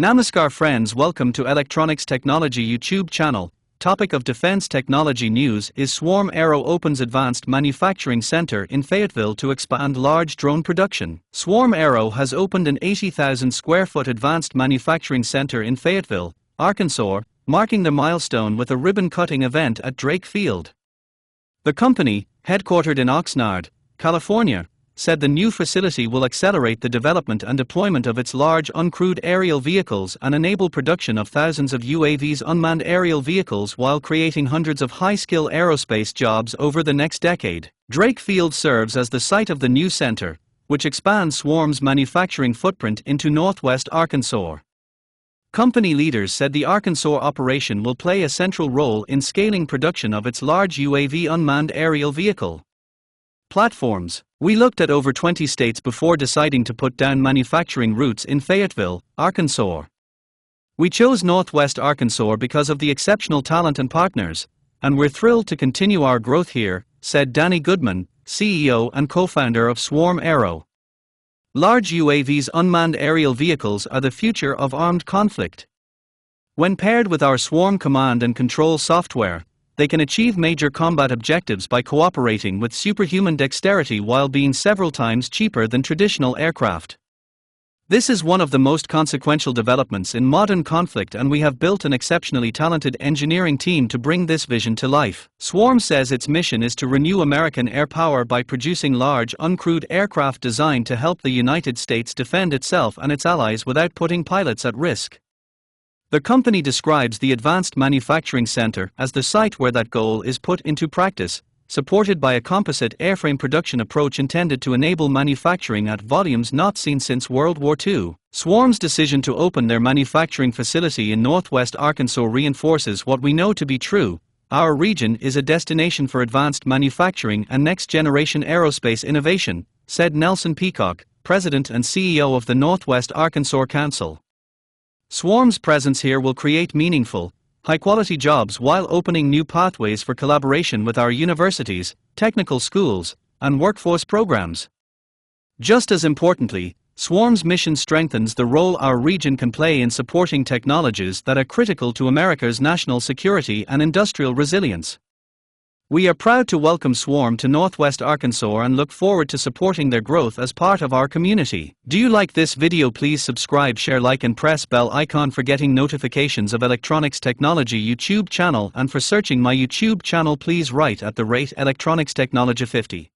Namaskar friends, welcome to Electronics Technology YouTube channel. Topic of Defense Technology News is Swarm Aero opens Advanced Manufacturing Center in Fayetteville to expand large drone production. Swarm Aero has opened an 80,000 square foot Advanced Manufacturing Center in Fayetteville, Arkansas, marking the milestone with a ribbon-cutting event at Drake Field. The company, headquartered in Oxnard, California, said the new facility will accelerate the development and deployment of its large uncrewed aerial vehicles and enable production of thousands of UAVs unmanned aerial vehicles while creating hundreds of high-skill aerospace jobs over the next decade. Drake Field serves as the site of the new center, which expands Swarm's manufacturing footprint into northwest Arkansas. Company leaders said the Arkansas operation will play a central role in scaling production of its large UAV unmanned aerial vehicle platforms. We looked at over 20 states before deciding to put down manufacturing roots in Fayetteville, Arkansas. We chose Northwest Arkansas because of the exceptional talent and partners, and we're thrilled to continue our growth here, said Danny Goodman, CEO and co-founder of Swarm Aero. Large UAVs unmanned aerial vehicles are the future of armed conflict. When paired with our Swarm command and control software, they can achieve major combat objectives by cooperating with superhuman dexterity while being several times cheaper than traditional aircraft. This is one of the most consequential developments in modern conflict, and we have built an exceptionally talented engineering team to bring this vision to life. Swarm says its mission is to renew American air power by producing large uncrewed aircraft designed to help the United States defend itself and its allies without putting pilots at risk. The company describes the Advanced Manufacturing Center as the site where that goal is put into practice, supported by a composite airframe production approach intended to enable manufacturing at volumes not seen since World War II. Swarm's decision to open their manufacturing facility in northwest Arkansas reinforces what we know to be true: our region is a destination for advanced manufacturing and next-generation aerospace innovation, said Nelson Peacock, President and CEO of the Northwest Arkansas Council. Swarm's presence here will create meaningful, high-quality jobs while opening new pathways for collaboration with our universities, technical schools, and workforce programs. Just as importantly, Swarm's mission strengthens the role our region can play in supporting technologies that are critical to America's national security and industrial resilience. We are proud to welcome Swarm to Northwest Arkansas and look forward to supporting their growth as part of our community. Do you like this video? Please subscribe, share, like and press bell icon for getting notifications of Electronics Technology YouTube channel, and for searching my YouTube channel please write @Electronics Technology 50.